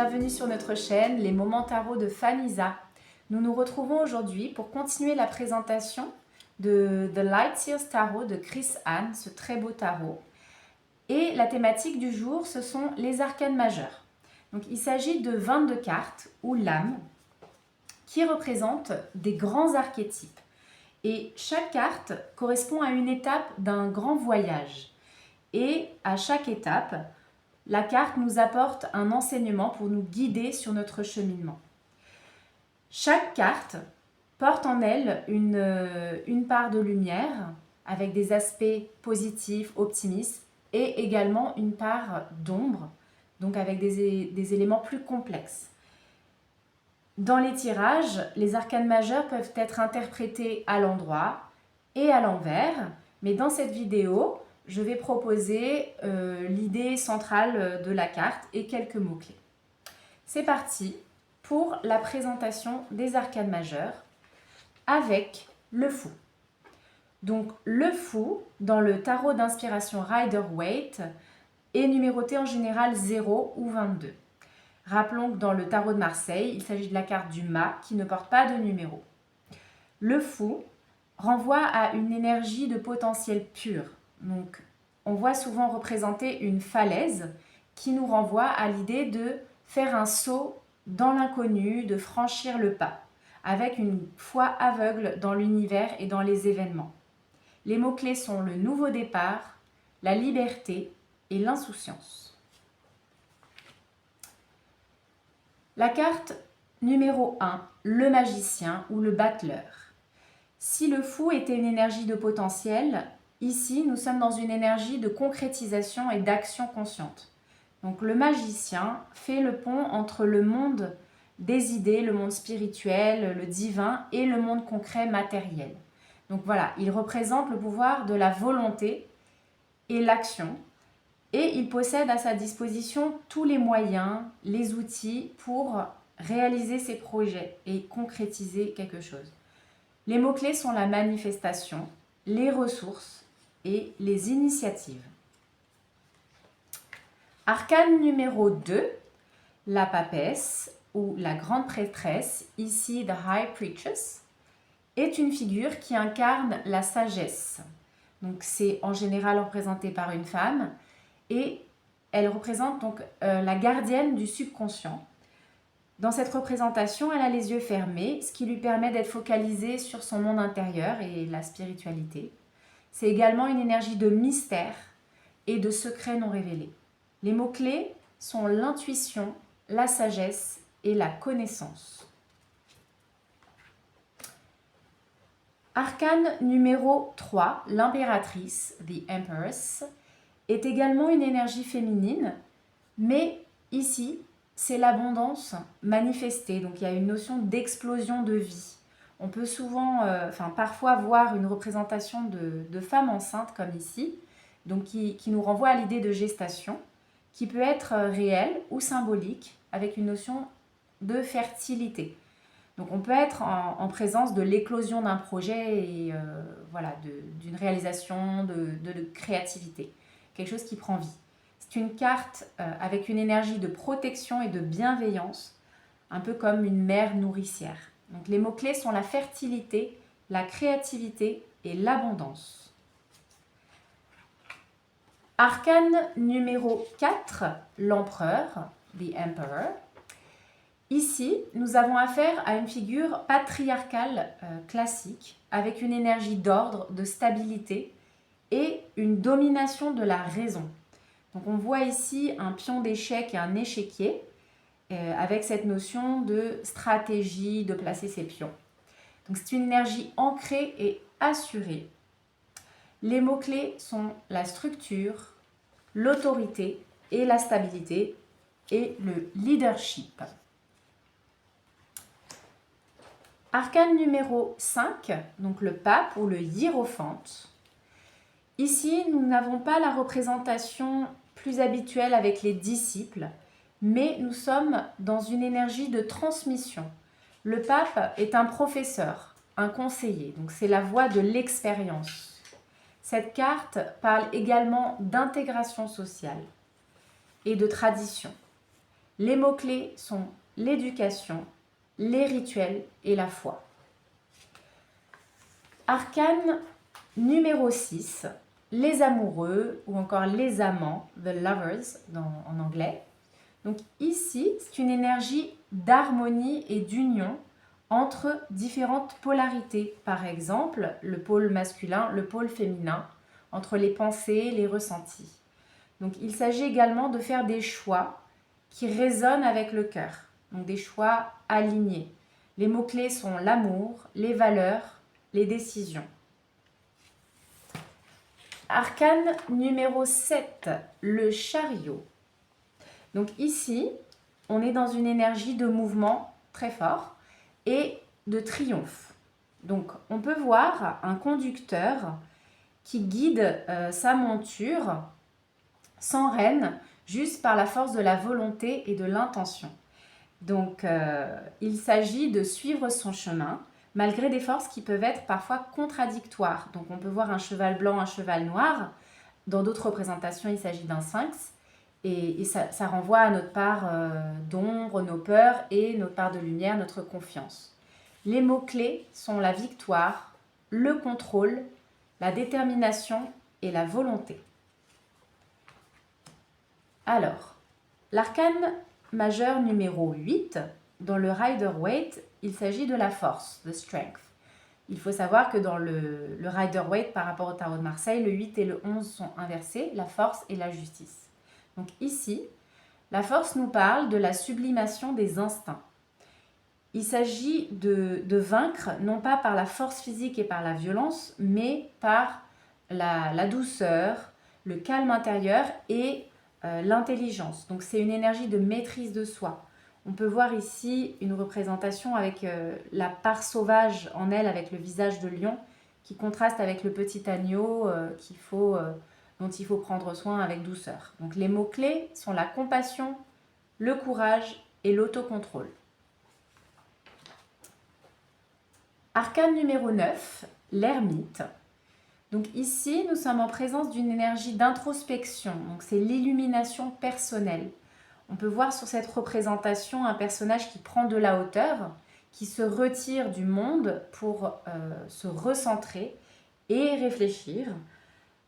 bienvenue sur notre chaîne Les Moments Tarot de Fanisa. Nous nous retrouvons aujourd'hui pour continuer la présentation de The Light Years Tarot de Chris Hahn, ce très beau tarot. Et la thématique du jour, ce sont les arcanes majeures. Donc il s'agit de 22 cartes ou lames qui représentent des grands archétypes. Et chaque carte correspond à une étape d'un grand voyage. Et à chaque étape, la carte nous apporte un enseignement pour nous guider sur notre cheminement. Chaque carte porte en elle une part de lumière avec des aspects positifs, optimistes et également une part d'ombre, donc avec des éléments plus complexes. Dans les tirages, les arcanes majeures peuvent être interprétés à l'endroit et à l'envers, mais dans cette vidéo, je vais proposer l'idée centrale de la carte et quelques mots-clés. C'est parti pour la présentation des arcanes majeures avec le fou. Donc le fou, dans le tarot d'inspiration Rider-Waite, est numéroté en général 0 ou 22. Rappelons que dans le tarot de Marseille, il s'agit de la carte du mât qui ne porte pas de numéro. Le fou renvoie à une énergie de potentiel pur. Donc, on voit souvent représenter une falaise qui nous renvoie à l'idée de faire un saut dans l'inconnu, de franchir le pas, avec une foi aveugle dans l'univers et dans les événements. Les mots-clés sont le nouveau départ, la liberté et l'insouciance. La carte numéro 1, le magicien ou le battleur. Si le fou était une énergie de potentiel, ici, nous sommes dans une énergie de concrétisation et d'action consciente. Donc le magicien fait le pont entre le monde des idées, le monde spirituel, le divin et le monde concret matériel. Donc voilà, il représente le pouvoir de la volonté et l'action. Et il possède à sa disposition tous les moyens, les outils pour réaliser ses projets et concrétiser quelque chose. Les mots-clés sont la manifestation, les ressources et les initiatives. Arcane numéro 2, la papesse ou la grande prêtresse, ici The High Priestess, est une figure qui incarne la sagesse. Donc c'est en général représenté par une femme et elle représente donc la gardienne du subconscient. Dans cette représentation, elle a les yeux fermés, ce qui lui permet d'être focalisée sur son monde intérieur et la spiritualité. C'est également une énergie de mystère et de secrets non révélés. Les mots-clés sont l'intuition, la sagesse et la connaissance. Arcane numéro 3, l'impératrice, The Empress, est également une énergie féminine, mais ici, c'est l'abondance manifestée. Donc il y a une notion d'explosion de vie. On peut souvent, parfois voir une représentation de femmes enceintes comme ici, donc qui nous renvoie à l'idée de gestation, qui peut être réelle ou symbolique, avec une notion de fertilité. Donc on peut être en présence de l'éclosion d'un projet et d'une réalisation, de créativité, quelque chose qui prend vie. C'est une carte avec une énergie de protection et de bienveillance, un peu comme une mère nourricière. Donc les mots-clés sont la fertilité, la créativité et l'abondance. Arcane numéro 4, l'empereur, The Emperor. Ici, nous avons affaire à une figure patriarcale classique, avec une énergie d'ordre, de stabilité et une domination de la raison. Donc on voit ici un pion d'échec et un échiquier, avec cette notion de stratégie, de placer ses pions. Donc c'est une énergie ancrée et assurée. Les mots-clés sont la structure, l'autorité et la stabilité et le leadership. Arcane numéro 5, donc le pape ou le hiérophante. Ici, nous n'avons pas la représentation plus habituelle avec les disciples, mais nous sommes dans une énergie de transmission. Le pape est un professeur, un conseiller, donc c'est la voie de l'expérience. Cette carte parle également d'intégration sociale et de tradition. Les mots-clés sont l'éducation, les rituels et la foi. Arcane numéro 6, les amoureux ou encore les amants, the lovers en anglais. Donc ici, c'est une énergie d'harmonie et d'union entre différentes polarités. Par exemple, le pôle masculin, le pôle féminin, entre les pensées, les ressentis. Donc il s'agit également de faire des choix qui résonnent avec le cœur. Donc des choix alignés. Les mots-clés sont l'amour, les valeurs, les décisions. Arcane numéro 7, le chariot. Donc ici, on est dans une énergie de mouvement très fort et de triomphe. Donc on peut voir un conducteur qui guide sa monture sans rêne, juste par la force de la volonté et de l'intention. Donc il s'agit de suivre son chemin, malgré des forces qui peuvent être parfois contradictoires. Donc on peut voir un cheval blanc, un cheval noir. Dans d'autres représentations, il s'agit d'un sphinx. Et ça renvoie à notre part d'ombre, nos peurs et notre part de lumière, notre confiance. Les mots-clés sont la victoire, le contrôle, la détermination et la volonté. Alors, l'arcane majeur numéro 8, dans le Rider-Waite, il s'agit de la force, the strength. Il faut savoir que dans le Rider-Waite, par rapport au tarot de Marseille, le 8 et le 11 sont inversés, la force et la justice. Donc ici, la force nous parle de la sublimation des instincts. Il s'agit de vaincre, non pas par la force physique et par la violence, mais par la douceur, le calme intérieur et l'intelligence. Donc c'est une énergie de maîtrise de soi. On peut voir ici une représentation avec la part sauvage en elle, avec le visage de lion, qui contraste avec le petit agneau dont il faut prendre soin avec douceur. Donc les mots-clés sont la compassion, le courage et l'autocontrôle. Arcane numéro 9, l'ermite. Donc ici, nous sommes en présence d'une énergie d'introspection. Donc c'est l'illumination personnelle. On peut voir sur cette représentation un personnage qui prend de la hauteur, qui se retire du monde pour se recentrer et réfléchir,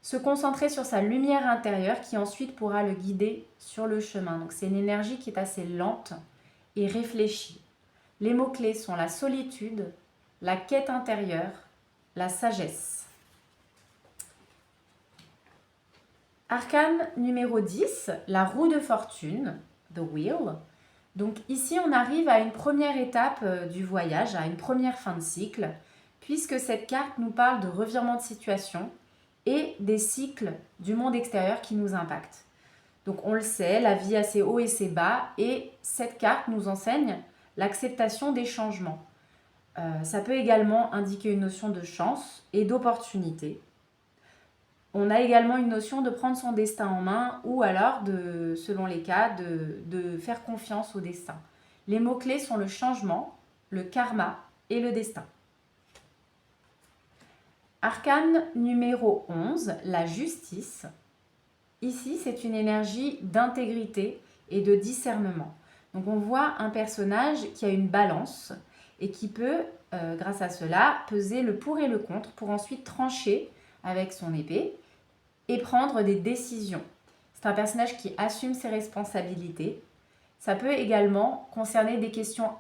se concentrer sur sa lumière intérieure qui ensuite pourra le guider sur le chemin. Donc c'est une énergie qui est assez lente et réfléchie. Les mots-clés sont la solitude, la quête intérieure, la sagesse. Arcane numéro 10, la roue de fortune, the wheel. Donc ici, on arrive à une première étape du voyage, à une première fin de cycle, puisque cette carte nous parle de revirement de situation et des cycles du monde extérieur qui nous impactent. Donc on le sait, la vie a ses hauts et ses bas, et cette carte nous enseigne l'acceptation des changements. Ça peut également indiquer une notion de chance et d'opportunité. On a également une notion de prendre son destin en main ou alors, selon les cas, de faire confiance au destin. Les mots-clés sont le changement, le karma et le destin. Arcane numéro 11, la justice. Ici, c'est une énergie d'intégrité et de discernement. Donc on voit un personnage qui a une balance et qui peut, grâce à cela, peser le pour et le contre pour ensuite trancher avec son épée et prendre des décisions. C'est un personnage qui assume ses responsabilités. Ça peut également concerner des questions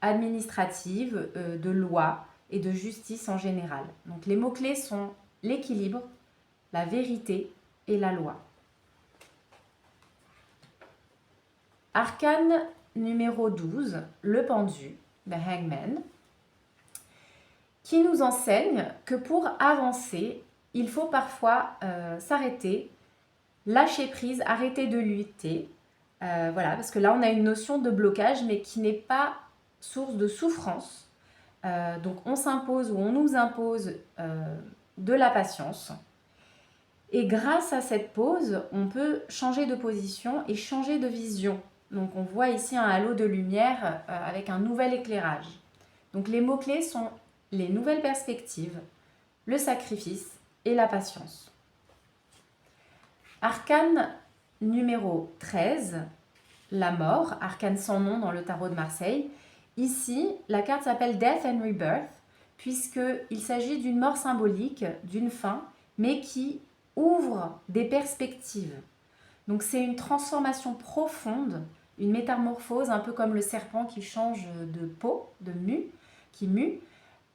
administratives, de loi et de justice en général. Donc les mots-clés sont l'équilibre, la vérité et la loi. Arcane numéro 12, le pendu, the hangman, qui nous enseigne que pour avancer, il faut parfois s'arrêter, lâcher prise, arrêter de lutter. Voilà, parce que là, on a une notion de blocage, mais qui n'est pas source de souffrance. Donc, on s'impose ou on nous impose de la patience. Et grâce à cette pause, on peut changer de position et changer de vision. Donc, on voit ici un halo de lumière avec un nouvel éclairage. Donc, les mots-clés sont les nouvelles perspectives, le sacrifice et la patience. Arcane numéro 13, la mort, arcane sans nom dans le tarot de Marseille. Ici, la carte s'appelle Death and Rebirth, puisqu'il s'agit d'une mort symbolique, d'une fin, mais qui ouvre des perspectives. Donc c'est une transformation profonde, une métamorphose, un peu comme le serpent qui change de peau, qui mue.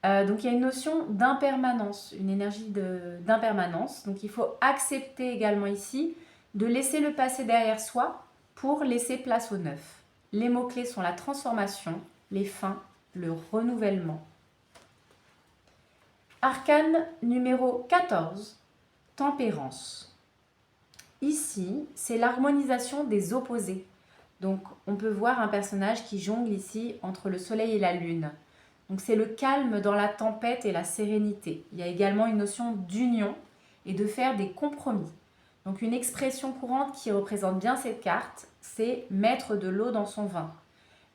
Donc il y a une notion d'impermanence, une énergie d'impermanence. Donc il faut accepter également ici de laisser le passé derrière soi pour laisser place au neuf. Les mots-clés sont la transformation, les fins, le renouvellement. Arcane numéro 14, tempérance. Ici, c'est l'harmonisation des opposés. Donc on peut voir un personnage qui jongle ici entre le soleil et la lune. Donc c'est le calme dans la tempête et la sérénité. Il y a également une notion d'union et de faire des compromis. Donc une expression courante qui représente bien cette carte, c'est mettre de l'eau dans son vin.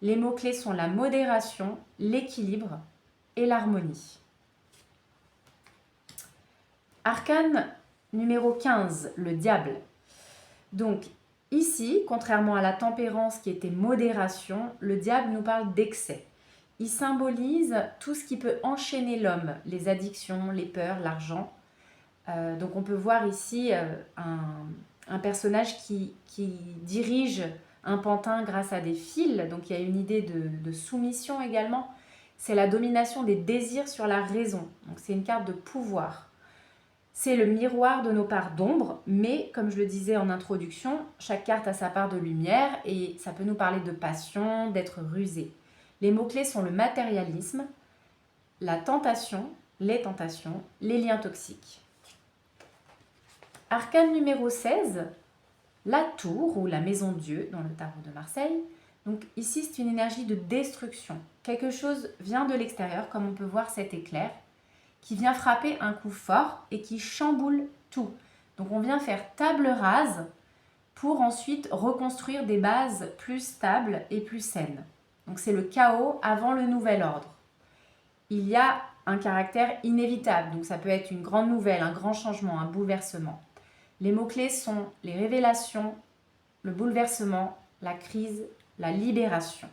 Les mots-clés sont la modération, l'équilibre et l'harmonie. Arcane numéro 15, le diable. Donc ici, contrairement à la tempérance qui était modération, le diable nous parle d'excès. Il symbolise tout ce qui peut enchaîner l'homme, les addictions, les peurs, l'argent. Donc on peut voir ici un personnage qui dirige un pantin grâce à des fils. Donc il y a une idée de soumission également. C'est la domination des désirs sur la raison. Donc c'est une carte de pouvoir. C'est le miroir de nos parts d'ombre, mais comme je le disais en introduction, chaque carte a sa part de lumière et ça peut nous parler de passion, d'être rusé. Les mots-clés sont le matérialisme, la tentation, les liens toxiques. Arcane numéro 16, la tour ou la maison de Dieu dans le tarot de Marseille. Donc ici, c'est une énergie de destruction. Quelque chose vient de l'extérieur, comme on peut voir cet éclair, qui vient frapper un coup fort et qui chamboule tout. Donc on vient faire table rase pour ensuite reconstruire des bases plus stables et plus saines. Donc c'est le chaos avant le nouvel ordre. Il y a un caractère inévitable, donc ça peut être une grande nouvelle, un grand changement, un bouleversement. Les mots-clés sont les révélations, le bouleversement, la crise, la libération.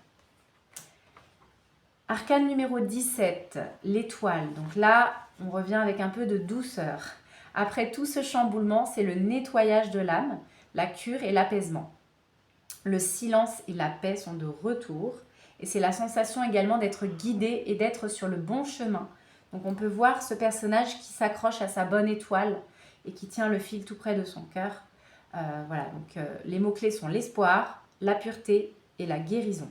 Arcane numéro 17, l'étoile. Donc là, on revient avec un peu de douceur. Après tout ce chamboulement, c'est le nettoyage de l'âme, la cure et l'apaisement. Le silence et la paix sont de retour. Et c'est la sensation également d'être guidé et d'être sur le bon chemin. Donc on peut voir ce personnage qui s'accroche à sa bonne étoile et qui tient le fil tout près de son cœur. Voilà, donc les mots-clés sont l'espoir, la pureté et la guérison.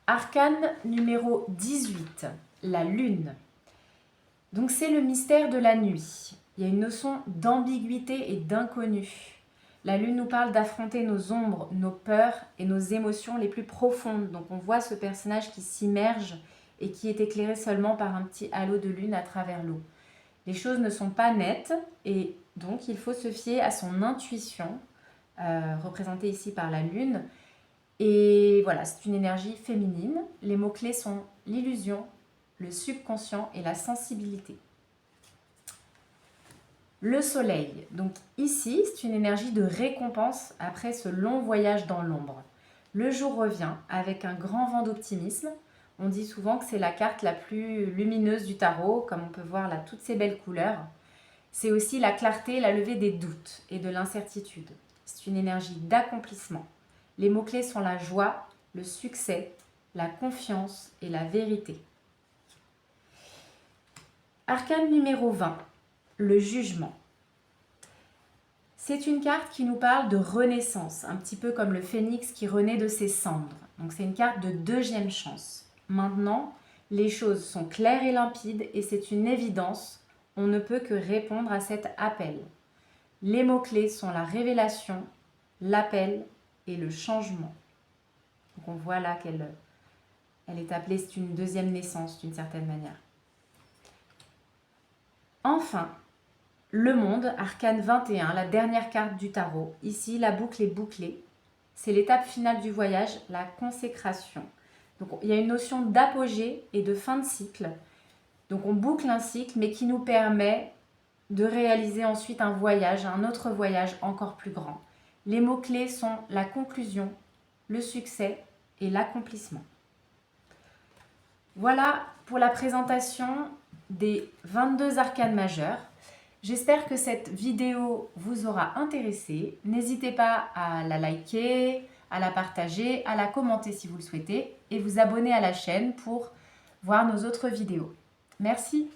Arcane numéro 18, la lune. Donc c'est le mystère de la nuit. Il y a une notion d'ambiguïté et d'inconnu. La lune nous parle d'affronter nos ombres, nos peurs et nos émotions les plus profondes. Donc on voit ce personnage qui s'immerge et qui est éclairé seulement par un petit halo de lune à travers l'eau. Les choses ne sont pas nettes et donc il faut se fier à son intuition, représentée ici par la lune. Et voilà, c'est une énergie féminine. Les mots-clés sont l'illusion, le subconscient et la sensibilité. Le soleil, donc ici, c'est une énergie de récompense après ce long voyage dans l'ombre. Le jour revient avec un grand vent d'optimisme. On dit souvent que c'est la carte la plus lumineuse du tarot, comme on peut voir là toutes ces belles couleurs. C'est aussi la clarté, la levée des doutes et de l'incertitude. C'est une énergie d'accomplissement. Les mots-clés sont la joie, le succès, la confiance et la vérité. Arcane numéro 20. Le jugement. C'est une carte qui nous parle de renaissance, un petit peu comme le phénix qui renaît de ses cendres. Donc c'est une carte de deuxième chance. Maintenant, les choses sont claires et limpides et c'est une évidence. On ne peut que répondre à cet appel. Les mots-clés sont la révélation, l'appel et le changement. Donc on voit là qu'elle est appelée, c'est une deuxième naissance d'une certaine manière. Enfin, le monde, arcane 21, la dernière carte du tarot. Ici, la boucle est bouclée. C'est l'étape finale du voyage, la consécration. Donc, il y a une notion d'apogée et de fin de cycle. Donc, on boucle un cycle, mais qui nous permet de réaliser ensuite un voyage, un autre voyage encore plus grand. Les mots-clés sont la conclusion, le succès et l'accomplissement. Voilà pour la présentation des 22 arcanes majeures. J'espère que cette vidéo vous aura intéressé. N'hésitez pas à la liker, à la partager, à la commenter si vous le souhaitez et vous abonner à la chaîne pour voir nos autres vidéos. Merci.